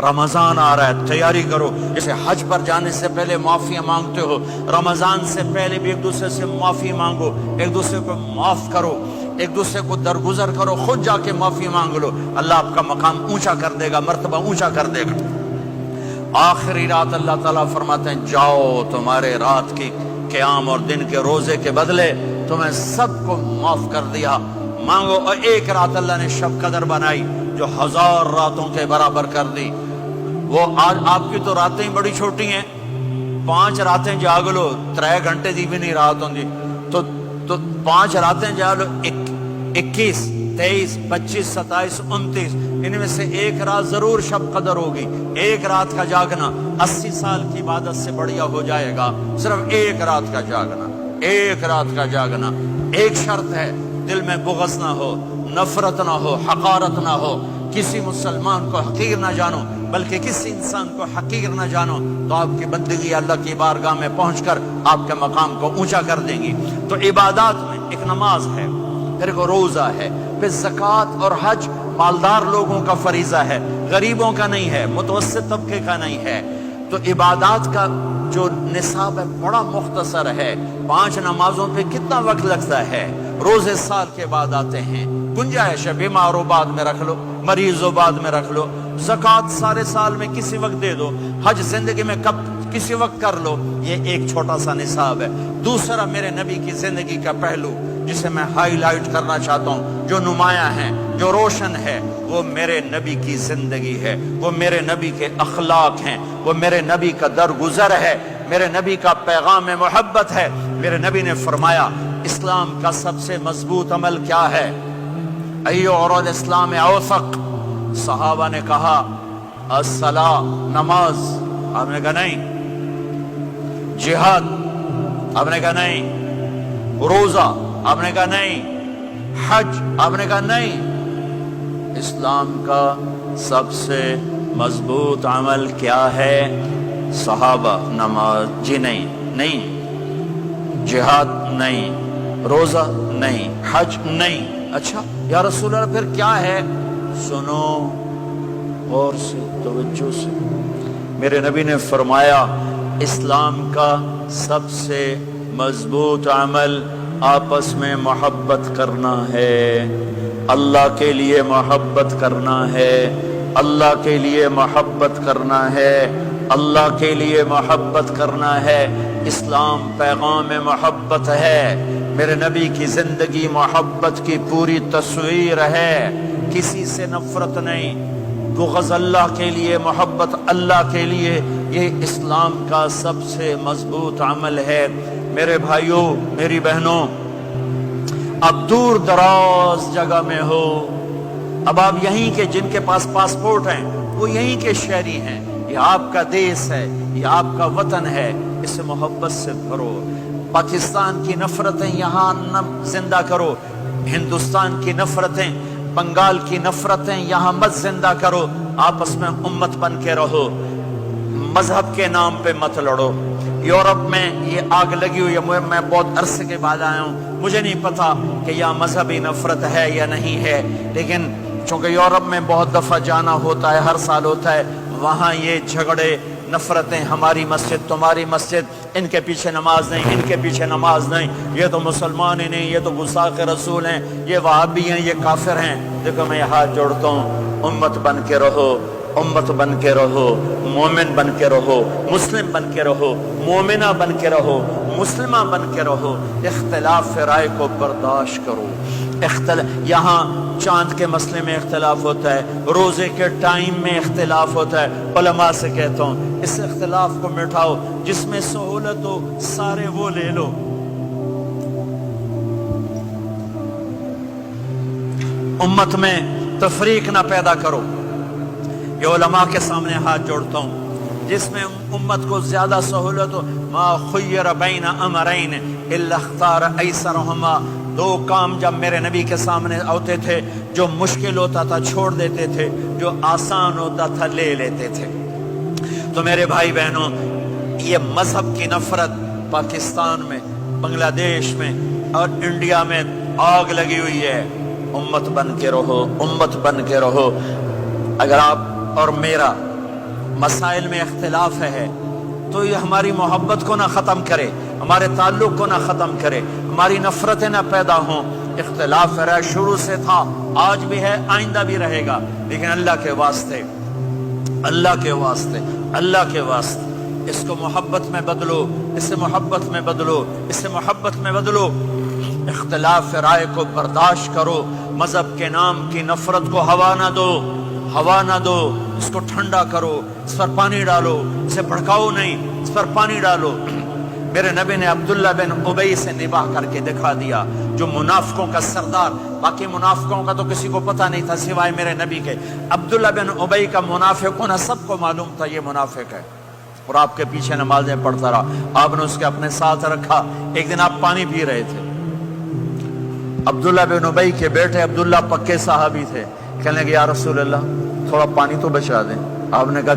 رمضان آ رہا ہے، تیاری کرو. جیسے حج پر جانے سے پہلے معافیاں مانگتے ہو، رمضان سے پہلے بھی ایک دوسرے سے معافی مانگو، ایک دوسرے کو معاف کرو، ایک دوسرے کو درگزر کرو، خود جا کے معافی مانگ لو. اللہ آپ کا مقام اونچا کر دے گا، مرتبہ اونچا کر دے گا. آخری رات اللہ تعالیٰ فرماتے ہیں جاؤ، تمہارے رات کی قیام اور دن کے روزے کے بدلے تمہیں سب کو معاف کر دیا، مانگو. اور ایک رات اللہ نے شب قدر بنائی جو 1000 راتوں کے برابر کر دی. وہ آج آپ کی تو راتیں ہی بڑی چھوٹی ہیں، 5 راتیں جاگ لو، 3 گھنٹے دی بھی نہیں رات ہوندی، تو 5 راتیں جاگ لو، 21 23 25 27 29 ان میں سے ایک رات ضرور شب قدر ہوگی. ایک رات کا جاگنا 80 سال کی عبادت سے بڑھیا ہو جائے گا. صرف ایک رات کا جاگنا، ایک رات کا جاگنا. ایک شرط ہے، دل میں بغض نہ ہو، نفرت نہ ہو، حقارت نہ ہو. کسی مسلمان کو حقیر نہ جانو، بلکہ کسی انسان کو حقیر نہ جانو، تو آپ کی بندگی اللہ کی بارگاہ میں پہنچ کر آپ کے مقام کو اونچا کر دیں گی. تو عبادات میں ایک نماز ہے، پھر ایک روزہ ہے، پھر زکوٰۃ اور حج مالدار لوگوں کا فریضہ ہے، غریبوں کا نہیں ہے، متوسط طبقے کا نہیں ہے. تو عبادات کا جو نصاب ہے بڑا مختصر ہے. 5 نمازوں پہ کتنا وقت لگتا ہے؟ روزے سال کے بعد آتے ہیں، گنجائش ہے، بیمار ہو بعد میں رکھ لو، مریض ہو بعد میں رکھ لو. زکوٰۃ سارے سال میں کسی وقت دے دو، حج زندگی میں کب کسی وقت کر لو. یہ ایک چھوٹا سا نصاب ہے. دوسرا میرے نبی کی زندگی کا پہلو جسے میں ہائی لائٹ کرنا چاہتا ہوں، جو نمایاں ہے، جو روشن ہے، وہ میرے نبی کی زندگی ہے، وہ میرے نبی کے اخلاق ہیں، وہ میرے نبی کا درگزر ہے، میرے نبی کا پیغام محبت ہے. میرے نبی نے فرمایا اسلام کا سب سے مضبوط عمل کیا ہے؟ ایو اور الاسلام اوثق. صحابہ نے کہا الصلاۃ، نماز. آپ نے کہا نہیں. جہاد. آپ نے کہا نہیں. روزہ. آپ نے کہا نہیں. حج. آپ نے کہا نہیں. اسلام کا سب سے مضبوط عمل کیا ہے؟ صحابہ. نماز. جی نہیں. جہاد نہیں. روزہ نہیں. حج نہیں. اچھا یا رسول اللہ پھر کیا ہے؟ سنو غور سے، توجہ سے. میرے نبی نے فرمایا اسلام کا سب سے مضبوط عمل آپس میں محبت کرنا ہے. اللہ کے لیے محبت کرنا ہے، اللہ کے لیے محبت کرنا ہے، اللہ کے لیے محبت کرنا ہے. اسلام پیغام محبت ہے. میرے نبی کی زندگی محبت کی پوری تصویر ہے. کسی سے نفرت نہیں، بغض اللہ کے لیے، محبت اللہ کے لیے. یہ اسلام کا سب سے مضبوط عمل ہے. میرے بھائیوں، میری بہنوں، اب دور دراز جگہ میں ہو، اب آپ یہیں کے، جن کے پاس پاسپورٹ ہیں وہ یہیں کے شہری ہیں. یہ آپ کا دیس ہے، یہ آپ کا وطن ہے. اسے محبت سے بھرو. پاکستان کی نفرتیں یہاں نہ زندہ کرو، ہندوستان کی نفرتیں، بنگال کی نفرتیں یہاں مت زندہ کرو. آپس میں امت بن کے رہو، مذہب کے نام پہ مت لڑو. یورپ میں یہ آگ لگی ہوئی ہے. میں بہت عرصے کے بعد آیا ہوں، مجھے نہیں پتا کہ یہاں مذہبی نفرت ہے یا نہیں ہے، لیکن چونکہ یورپ میں بہت دفعہ جانا ہوتا ہے، ہر سال ہوتا ہے، وہاں یہ جھگڑے، نفرتیں، ہماری مسجد تمہاری مسجد، ان کے پیچھے نماز نہیں، ان کے پیچھے نماز نہیں، یہ تو مسلمان ہی نہیں، یہ تو گستاخ رسول ہیں، یہ وہابی ہیں، یہ کافر ہیں. دیکھو میں ہاتھ جوڑتا ہوں، امت بن کے رہو، امت بن کے رہو، مومن بن کے رہو، مسلم بن کے رہو، مومنہ بن کے رہو، مسلمہ بن کے رہو. اختلاف رائے کو برداشت کرو. یہاں چاند کے مسئلے میں اختلاف ہوتا ہے، روزے کے ٹائم میں اختلاف ہوتا ہے. علماء سے کہتا ہوں اس اختلاف کو مٹھاؤ، جس میں سہولت ہو سارے وہ لے لو. امت میں تفریق نہ پیدا کرو. یہ علماء کے سامنے ہاتھ جوڑتا ہوں، جس میں امت کو زیادہ سہولت ہو. ما خیر بین امرین الا اختار ایسرہما. 2 کام جب میرے نبی کے سامنے ہوتے تھے، جو مشکل ہوتا تھا چھوڑ دیتے تھے، جو آسان ہوتا تھا لے لیتے تھے. تو میرے بھائی بہنوں، یہ مذہب کی نفرت پاکستان میں، بنگلہ دیش میں اور انڈیا میں آگ لگی ہوئی ہے. امت بن کے رہو، امت بن کے رہو. اگر آپ اور میرا مسائل میں اختلاف ہے تو یہ ہماری محبت کو نہ ختم کرے، ہمارے تعلق کو نہ ختم کرے، ہماری نفرتیں نہ پیدا ہوں۔ اختلاف ہے، شروع سے تھا، آج بھی ہے، آئندہ بھی رہے گا، لیکن اللہ کے واسطے، اللہ کے واسطے، اللہ کے واسطے اس کو محبت میں بدلو، اس سے محبت میں بدلو، اس سے محبت میں بدلو۔ اختلاف رائے کو برداشت کرو، مذہب کے نام کی نفرت کو ہوا نہ دو، ہوا نہ دو، اس کو ٹھنڈا کرو، اس پر پانی ڈالو، اسے بھڑکاؤ نہیں، اس پر پانی ڈالو۔ میرے نبی نے عبداللہ بن ابی سے نباہ کر کے دکھا دیا، جو منافقوں کا سردار، باقی منافقوں کا تو کسی کو پتہ نہیں تھا سوائے میرے نبی کے، عبداللہ بن ابی کا منافق ہونا سب کو معلوم تھا، یہ منافق ہے، اور آپ کے پیچھے نمازیں پڑھتا رہا۔ آپ نے اس کے اپنے ساتھ رکھا، ایک دن آپ پانی پی رہے تھے، عبداللہ بن ابی کے بیٹے عبداللہ پکے صحابی تھے، کہنے لگے یا رسول اللہ تھوڑا پانی تو بچا دیں۔ آپ نے کہا